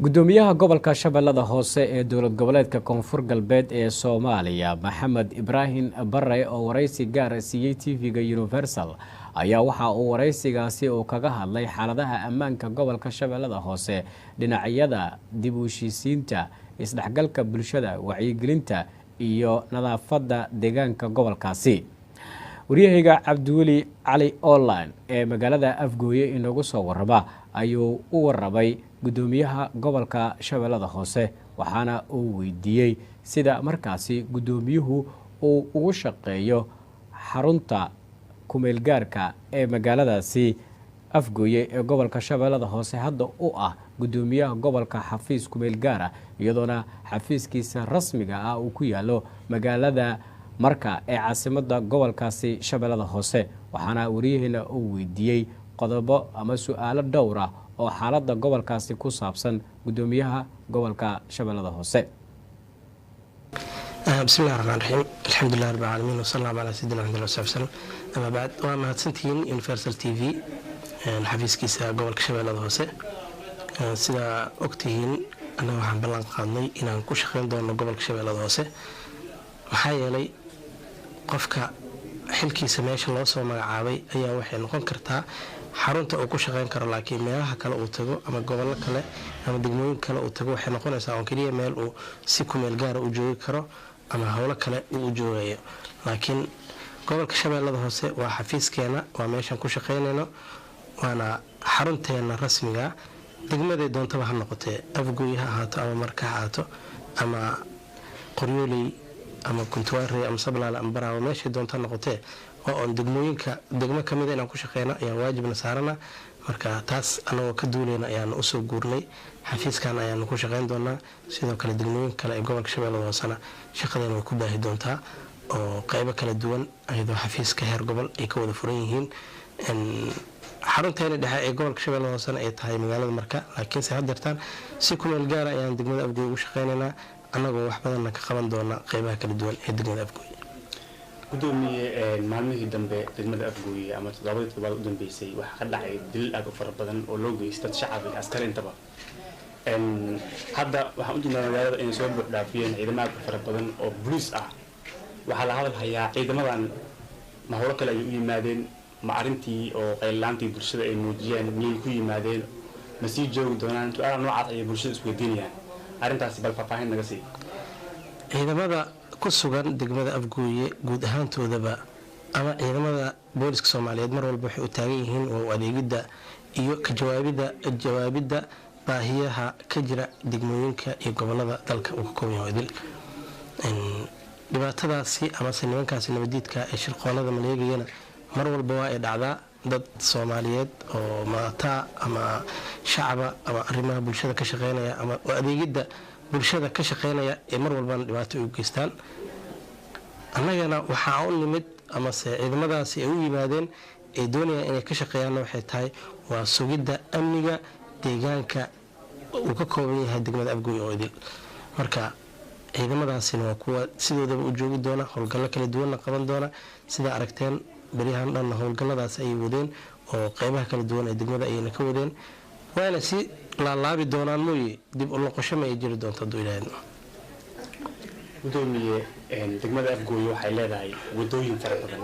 gudoomiyaha gobolka Shabeellada Hoose ee dowlad goboleedka Koonfur Galbeed ee Soomaaliya Maxamed Ibrahim Barre oo wareysi gaar ah siiyay TV-ga Universal ayaa waxa uu wareysigaasi kaga hadlay xaaladaha ammaanka gobolka Shabeellada Hoose dhinacyada dib u heshiisiinta isdhexgalka bulshada wacyigelinta iyo nadaafadda deegaanka gobolkaasi. wariyahayga Cabdiweli Cali Online ee magaalada Afgooye inoogu soo warraba ayuu u warrabay gudoomiyaha gobolka Shabeellada Hoose waxaana uu weydiiyay sida markaasi gudoomiyuhu uu ugu shaqeeyo xarunta kumeel gaarka ee magaaladaasi Afgooye ee gobolka Shabeellada Hoose hadda u ah gudoomiyaha gobolka xafiis kumeel gaar ah iyadoona xafiiskiisa rasmiga ah uu ku yaalo magaalada marka ee caasimada gobolkaasi Shabeellada Hoose waxaana wariyahayna uu weydiiyay qodobo ama su'aalo dhowr ah oo xaaladda gobolkaasi ku saabsan gudoomiyaha gobolka Shabeellada Hoose. bismillaahir rahmaanir rahiim alxamdulillahi rabbil caalamiin wa sallallahu ala sayyidina muhammad wa sallam ama baad waa mahadsantihiin Universal TV xafiiskiisa gobolka Shabeellada Hoose sida ogtihiin anaga waxaan ballan qaadnay inaan ku shaqeyn doono gobolka Shabeellada Hoose maxaa yeelay qofka xilkiisa meesha loo soo magacaabay ayaa waxay noqon kartaa xarunta uu ku shaqeyn karo laakiin meelaha kale uu tago ama gobolka kale ama degmooyin kale uu tago waxay noqonaysaa oo kaliya meel uu si kumeel gaar u joogi karo ama hawlo kale uu joogayo laakiin gobolka Shabeellada Hoose waa xafiiskeena waa meeshan ku shaqeynayno waana xarunteena rasmiga degmada doontaba ha noqotee Afgooye ha ahaato ama Marka ha ahaato ama Qoryooley ama Kuntuwaare ama Sablaal ama Baraawo meesha doonta noqotee oo degmooyinka degmo kamid inaan ku shaqeyno ayaa waajibna saarana marka taas anagoo ka duuleena ayaan u soo guurnay xafiiskan ayaan ku shaqeyn doonaa sidoo kale degmooyinka kale ee gobolka Shabeellada Hoose shaqadeena way ku baahi doontaa oo qaybo kala duwan ayadoo xafiiska heer gobol ay ka wada furan yihiin xarunteena dhexe ee gobolka Shabeellada Hoose ay tahay magaalada Marka laakiin se hadeertaan si kumeel gaar ayaan degmada Afgooye ugu shaqeynaynaa anagoo wax badan ka qaban doona qaybaha kala duwan ee degmada Afgooye. gudoomiye maalmihii dambe degmada Afgooye ama toddobaad u dambeysay waxa ka dhacay dil aad u fara badan oo loo geystay shacabka askari intaba hadda waxaan u jeednaa magaalada in soo buux dhaafiyeen ciidamada fara badan oo booliis ah waxa la hadal hayaa ciidamadan ma hawlo kale ay u yimaadeen ma arintii oo qaylaantii bulshada ay muujiyeen miyay ku yimaadeen ma sii joogi doonaan su'aalaha noocaas ay bulshada isku weydiinayaan arintaasi bal faahfaahin naga sii. ciidamada ku sugan degmada Afgooye guud ahaantoodaba ama ciidamada booliska Soomaaliyeed mar walba waxay u taagan yihiin oo adeegida iyo ka jawaabida baahiyaha ka jira degmooyinka iyo gobolada dalka uu ka kooban yahay dhibaatadaasi ama nimankaasi nabadiidka ee shirqoolada maleegayana mar walba waa ay dhacdaa dad Soomaaliyeed oo maata ama shacaba ama arrimaha bulshada ka shaqeynaya ama adeegida bulshada ka shaqeynaya ee mar walba dhibaato u geystaan annagana waxa uu nimid ama ciidamadaasi ay u yimaadeen ee doonayaan inay ka shaqeeyaan waxay tahay waa sugidda amniga deegaanka uu ka kooban yahay degmada Afgooye oo idil marka ciidamadaasina waa kuwa sidoodaba u joogi doona howlgallo kala duwan qaban doona sida aragteen bariyahan dhan howlgalladaas ay wadeen oo qaybaha kala duwan ee degmada ayna ka wadeen waana si laalaabi doonaan mooyee dib u noqosho ma ay jiri doonto duulayaan. gudoomiye degmada Afgooye waxay leedahay wadooyin fara badan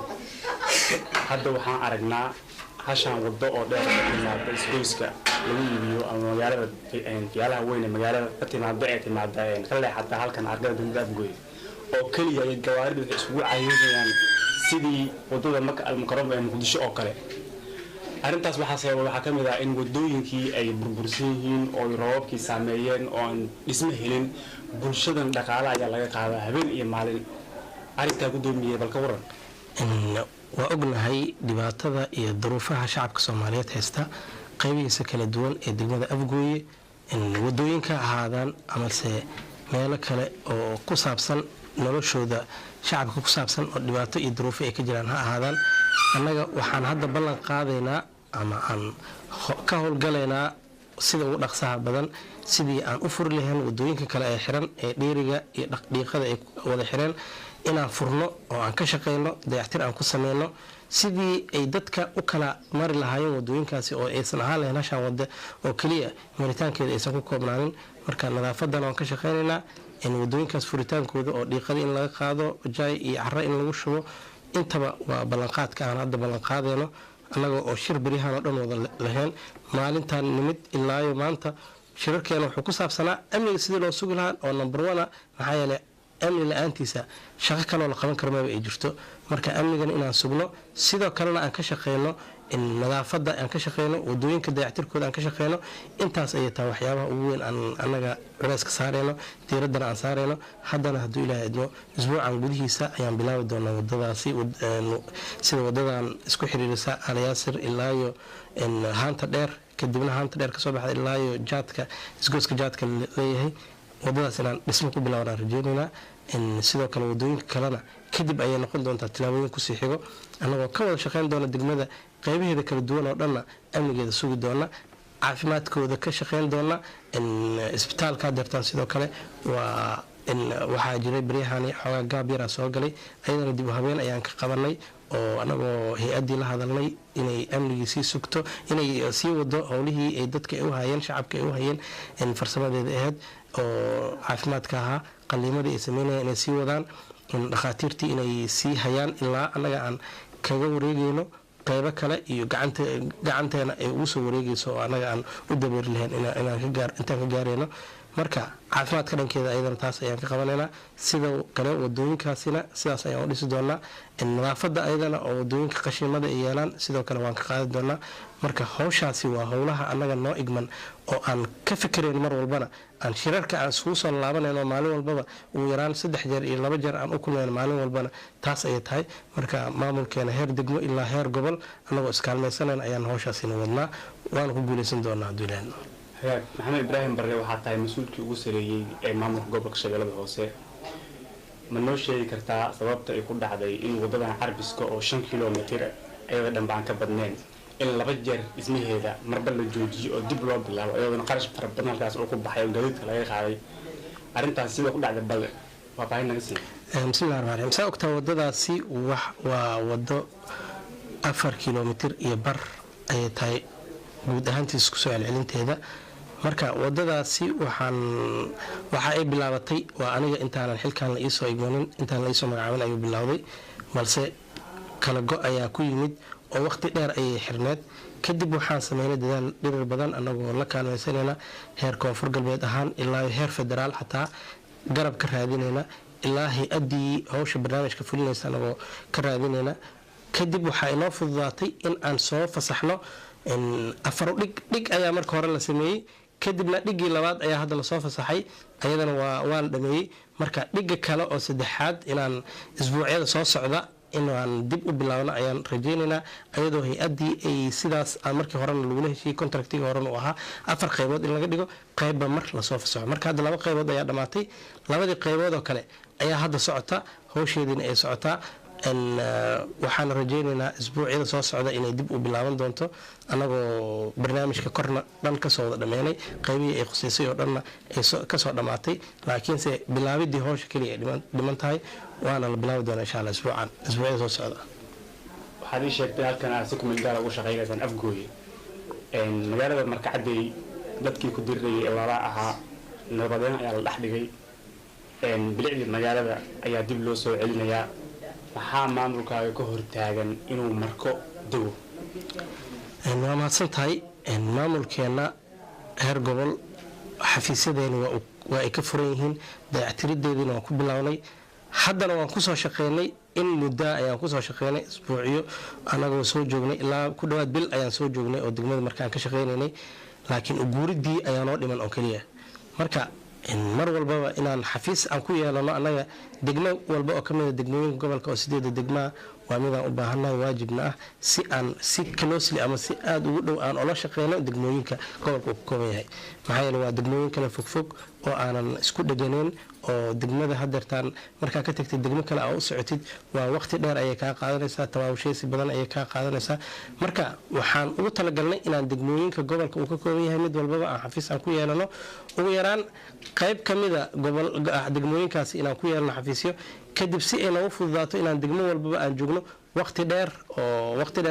hadda waxaan aragnaa hashan wado oo dheer ka isgoyska lagu yibiyo ama magaalada fiyaalaha weyn ee magaalada ka timaado ka leexata halkan argada degmada Afgooye oo kaliya ay gawaaridu isugu caayinayaan sidii wadada Makka al-Mukarrama ee Muqdisho oo kale arintaas waxa kamid ah in wadooyinkii ay burbursan yihiin oo roobabkii saameeyeen oo aan dhismo helin bulshadan dhaqaalaha ayaa laga qaadaa habeen iyo maalin arinta gudoomiye balka waran waa ognahay dhibaatada iyo duruufaha shacabka Soomaaliyeed haysta qaybihiisa kala duwan ee degmada Afgooye wadooyinka ahaadaan ama meelo kale oo ku saabsan noloshooda shacabka ku saabsan oo dhibaato iyo duruufo ay ka jiraan ha ahaadaan annaga waxaan hadda ballan qaadaynaa ama aan ka howlgalaynaa sida ugu dhaqsaha badan sidii aan u furi lahayn wadooyinka kale ee xiran ee dheeriga iyo dhaqdhiiqada ay wada xireen inaan furno oo aan ka shaqeyno dayactir aan ku sameyno sidii ay dadka u kala mari lahaayeen wadooyinkaasi oo aysan ahaan lahayn hashaan wada oo keliya maritaankeeda aysan ku koobnaanin. marka nadaafadan waan ka shaqaynaynaa in wadooyinkaas furitaankooda oo dhiiqadii in laga qaado jaay iyo carro in lagu shubo intaba waa ballanqaadka aan hadda ballanqaadeyno annaga oo shir beryahan oo dhan wada lahayn maalintan nimid ilaayo maanta shirarkeena wuxuu ku saabsanaa amniga sidii loo sugi lahaa oo number 1 maxaa yeelay amni la-aantiisa shaqo kaloo la qaban karo maba ay jirto. marka amnigana inaan sugno sidoo kalena aan ka shaqeyno in nadaafada aan ka shaqeyno wadooyinka dayactirkooda aan ka shaqeyno intaas ayay tahay waxyaabaha ugu weyn aan annaga culayska saareyno diiradana aan saareyno. haddana hadduu ilaahay idmo isbuucan gudihiisa ayaan bilaabi doonaa wadadaasi sida wadadan isku xiriirisa alyaasir ilaayo haanta dheer kadibna haanta dheer kasoo baxda ilaayo jaadka isgooska jaadka leeyahay wadadaas inaan dhismo ku bilaabnaan rajeynaynaa. sidoo kale wadooyinka kalena kadib ayay noqon doontaa tilaabooyin kusii xigo annagoo ka wada shaqeyn doona degmada qaybaheeda kala duwan oo dhanna amnigeeda sugi doona caafimaadkooda ka shaqeyn doona isbitaalka deertaan sidoo kale waxaa jiray baryahani xoogaa gaab yaraa soo galay ayadana dib u habeen ayaan ka qabanay oo anagoo hay-addii la hadalnay inay amnigii sii sugto inay sii wado howlihii ay dadka ay u hayeen shacabka ay u hayeen farsamadeeda ahayd oo caafimaadka ahaa qaliimadii ay sameynayaan inay sii wadaan dhakhaatiirtii inay sii hayaan ilaa annaga aan kaga wareegeyno qaybo kale iyo gacanteena ay ugu soo wareegeyso oo annaga aan u dabeeri lahayn intaan ka gaareyno. marka caafimaadka dhankeeda ayadana taas ayaan ka qabanaynaa sidoo kale wadooyinkaasina sidaas ayaan u dhisi doonaa nadaafada ayadana oo wadooyinka qashimada ay yeelaan sidoo kale waan ka qaadi doonaa. marka howshaasi waa howlaha annaga noo igman oo aan ka fikirayn mar walbana aan shirarka aan iskugu soo laabanayno maalin walbaba ugu yaraan 3 jeer iyo 2 jeer aan u kulmayno maalin walbana taas ayay tahay. marka maamulkeena heer degmo ilaa heer gobol annagoo iskaalmaysanayna ayaan howshaasina wadnaa waana ku guuleysan doonaa hadduu ilaahay. maxamed ibraahim barre waxaa tahay mas-uulkii ugu sareeyey ee maamulka gobolka shabeellada hoose ma noo sheegi kartaa sababta ay ku dhacday in wadadan carbiska oo 5 kilomitir ayada dhanba aan ka badnayn in 2 jeer dhismaheeda marba la joojiyo oo dib loo bilaabo ayadana qarash fara badan halkaas oo ku baxay oo gaadiidka laga qaaday arrintaas sida ku dhacday bal waa baahin naga sii. bismillaahir rahmaanir rahiim. saa ogtaa wadadaasi waa wado 4 kilomitir iyo bar ayay tahay guud ahaantiis ku soo celcelinteeda. marka wadadaasi waxa ay bilaabatay waa aniga intaanan xilkaan la iisoo igmanin intaan la iisoo magacaabin ayuu bilowday balse kala go ayaa ku yimid oo waqti dheer ayay xirneed. kadib waxaan sameynay dadaal dhirir badan annagoo la kaalmaysanayna heer koonfur galbeed ahaan ilaa heer federaal xataa garab ka raadinayna ilaa hay-addii howsha barnaamijka fulinaysa annagoo ka raadinayna. kadib waxaa inoo fududaatay in aan soo fasaxno 4 dhig ayaa marka hore la sameeyey kadibna dhigii labaad ayaa hadda lasoo fasaxay ayadana waa la dhameeyey. marka dhiga kale oo saddexaad inaan isbuucyada soo socda inaan dib u bilaabno ayaan rajeynaynaa ayadoo hay-addii ay sidaas markii horena lagula heshiiyey contractiga horena uu ahaa 4 qaybood in laga dhigo qaybba mar lasoo fasaxo. marka hadda 2 qaybood ayaa dhammaatay 2dii qaybood oo kale ayaa hadda socota howsheediina ay socotaa. waxaan rajeynaynaa isbuucyada soo socda inay dib u bilaaban doonto annagoo barnaamijka korna dhan kasoo wada dhameynay qaybihii ay khuseysay oo dhanna ay kasoo dhammaatay laakiinse bilaabidii howsha keliya ay dhiman tahay waana la bilaabi doonaa insha allah isbuucyada soo socda. waxaad ii sheegtay halkan aad si kumeel gaara ugu shaqaynaysaan afgooye magaalada markacadday dadkii ku dirirayay ee walaalaha ahaa nabadeen ayaa la dhex dhigay bilicdii magaalada ayaa dib loo soo celinayaa maxaa maamulkaaga ka hortaagan inuu marko dego? waa mahadsan tahay. maamulkeena heer gobol xafiisyadeena waa ay ka furan yihiin dayactirideediina waan ku bilownay haddana waan kusoo shaqeynay in muddaa ayaan kusoo shaqeynay isbuuciyo annagoo soo joognay ilaa ku dhawaad bil ayaan soo joognay oo degmada markaan ka shaqeynaynay laakiin uguuridii ayaa noo dhiman oo keliya. marka mar walbaba inaan xafiis aan ku yeelano annaga degmo walba oo ka mida degmooyinka gobolka oo 8 degmaa waa midaan u baahannahay waajibna ah si aan si closely ama si aada ugu dhow aan ola shaqeyno degmooyinka gobolka uu ka kooban yahay. maxaa yeele waa degmooyin kale fogfog oo aanan isku dheganayn oo degmada hadeertaan markaa ka tagtay degmo kale aa u socotid waa waqti dheer ayay kaa qaadanaysaa tawaabashaysi badan ayay kaa qaadanaysaa. marka waxaan ugu talagalnay inaan degmooyinka gobolka uu ka kooban yahay mid walbaba aan xafiis aan ku yeelano ugu yaraan qayb ka mida degmooyinkaasi inaan ku yeelano xafiisyo kadib si ay noogu fududaato inaan degmo walbaba aan joogno waqti dheer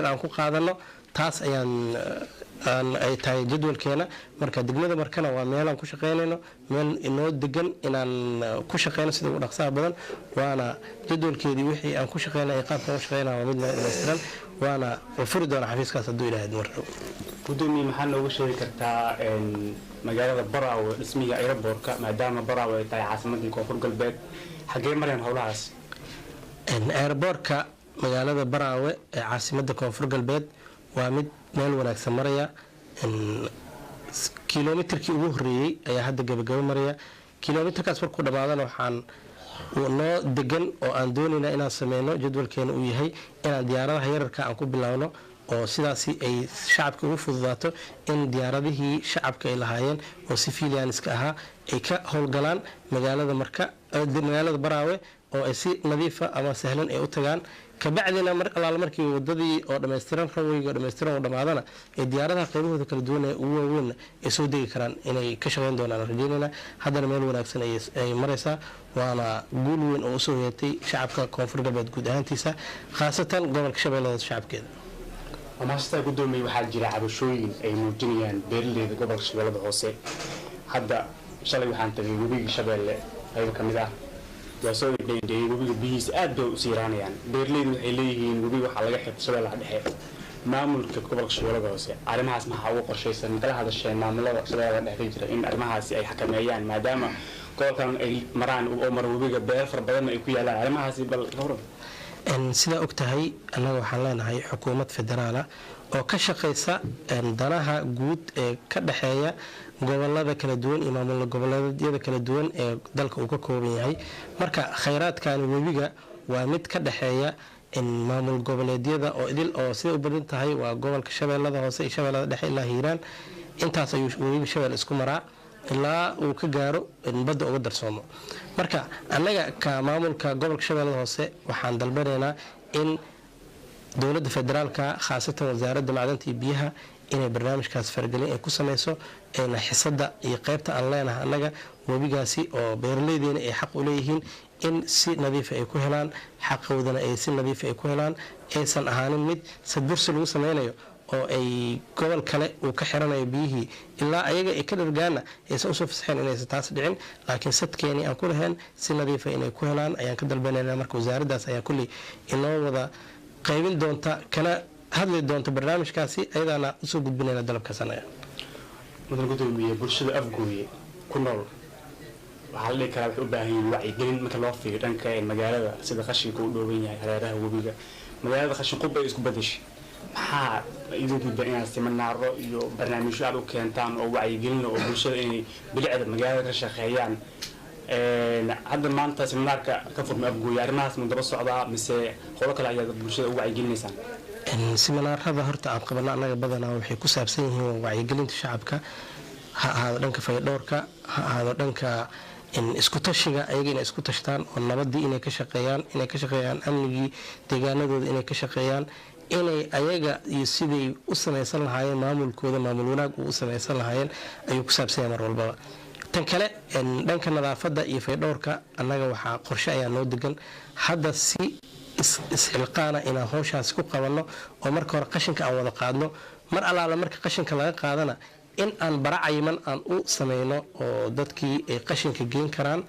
aan ku qaadano taas ay tahay jadwalkeena. marka degmada markana waa meelaan ku shaqaynayno, meel inoo degan inaan ku shaqayno sida ugu dhaqsaha badan, waana jadwalkeedii wixii aan ku shaqaynay ay qaabkan u shaqaynaa waa mid dhammaystiran, waana furi doona xafiiskaas hadduu ilaahay mar dhow. gudoomiye maxaa nooga sheegi kartaa magaalada Baraawe dhismiga aeroboortka, maadaama Baraawe ay tahay caasimadii koonfur galbeed, xagee mareen howlahaas? aeroboortka magaalada Baraawe ee caasimadda koonfur galbeed waa mid meel wanaagsan maraya. kiiloomitirkii ugu horeeyay ayaa hadda gabagabo maraya. kiiloomitirkaas markuu dhamaadana waxaan noo degan oo aan doonaynaa inaan sameyno jadwalkeena uu yahay inaan diyaaradaha yararka aan ku bilaawno, oo sidaasi ay shacabka ugu fududaato in diyaaradihii shacabka ay lahaayeen oo civilianska ahaa ay ka howlgalaan magaalada Baraawe oo ay si nadiifa ama sahlan ay u tagaan. kabacdina alaala markii wadadii oo dhammaystiran runwayga oo dhammaystiran oo dhamaadana ee diyaaradaha qaybahooda kala duwan ee ugu waaweyn ay soo degi karaan inay ka shaqayn doonaan rajaynayna. haddana meel wanaagsan ay maraysaa, waana guul weyn oo usoo yeetay shacabka koonfur galbeed guud ahaantiisa, khaasatan gobolka shabeellada shacabkeeda. amaastaa gudoomiye waxaa jira cabashooyin ay muujinayaan beeraleyda gobolka shabeellada hoose. hadda shalay waxaan tagay webiga Shabeelle qayb ka mid ah, waa soo dhigay webiga biyihiisa aad bay u siiraanayaan. beeraleydu waxay leeyihiin webiga waxaa laga xirtay Shabeellaha dhexe. maamulka gobolka shabeellada hoose arrimahaas maxaa ugu qorshaysan kala hadasheen maamulada Shabeellaha dhexe jira in arrimahaasi ay xakameeyaan, maadaama gobolkan ay maraan oo mar webiga beer far badan ay ku yaalaan? arrimahaasi bal hore sidaa og tahay annaga waxaan leenahay xukuumad federaala oo ka shaqaysa danaha guud ee ka dhexeeya gobolada kala duwan iyo maamul goboleedyada kala duwan ee dalka uu ka kooban yahay. marka khayraadkan webiga waa mid ka dhexeeya maamul goboleedyada oo idil oo sida u badan tahay waa gobolka shabeellada hoose iyo shabeellada dhexe ilaa Hiiraan. intaas ayuu webiga Shabeelle isku maraa ilaa uu ka gaaro badda uga darsoomo. marka annaga ka maamulka gobolka shabeellada hoose waxaan dalbanaynaa in dowladda federaalka khaasatan wasaaradda macdanta iyo biyaha inay barnaamijkaas faragelin ay ku sameyso xisada iyo qaybta aan leenahay annaga webigaasi oo beeraleydeena ay xaq u leeyihiin in si nadiif ay ku helaan xaqoodana ay si nadiif ay ku helaan, aysan ahaanin mid sadbursi lagu sameynayo oo ay gobol kale uu ka xiranayo biyihii ilaa ayaga ay ka dhargaana aysan usoo fasaxeen inaysan taas dhicin, laakiin sadkeeni aan ku lahayn si nadiifa inay ku helaan ayaan ka dalbanaynaa. marka wasaaraddaas ayaa kulley inoo wada qaybin doonta kana hadli doonta barnaamijkaasi, ayadaana usoo gudbinayna dalabkaas anaga. mudan gudoomiye bulshada afgooye ku nool waxaa la dhihi karaa waxay u baahan yihiin wacyigelin marka loo fiiriyo dhanka magaalada sida qashinka u dhooban yahay hareeraha webiga. magaalada qashin qub bay isku bedeshay, maxaa idin gudba inaad siminaaro iyo barnaamijyo aad u keentaan oo wacyigelin oo bulshada inay bilicda magaalada ka shaqeeyaan? hadda maanta siminaarka ka furmay afgooye arrimahaas ma daba socdaa mise qolo kale ayaad bulshada u wacyigelinaysaan? siminaarada horta aan qabana annaga badanaa waxay ku saabsan yihiin wacyigelinta shacabka, ha ahaado dhanka fayadhowrka, ha ahaado dhanka isku tashiga, ayaga inay isku tashtaan oo nabadii inay ka shaqeeyaan amnigii deegaanadooda inay ka shaqeeyaan, inay ayaga iyo siday u samaysan lahaayeen maamulkooda maamul wanaag u samaysan lahaayeen ayuu ku saabsan yahay mar walbaba. tan kale dhanka nadaafadda iyo fayadhowrka annaga waxaa qorshe ayaa noo degan hadda si isxilqaana inaan howshaasi ku qabanno oo marka hore qashinka aan wada qaadno, mar allaala marka qashinka laga qaadana in aan baracayiman aan u sameyno oo dadkii ay qashinka geen karaan.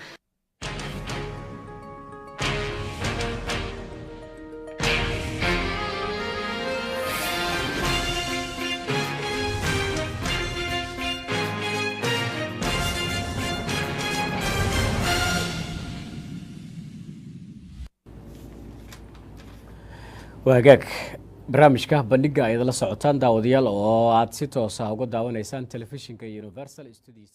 وهاجاك barnaamijka bandhiga ay la socotaan daawadayaal oo aad si toos ah uga daawanaysaan telefishinka Universal Studios.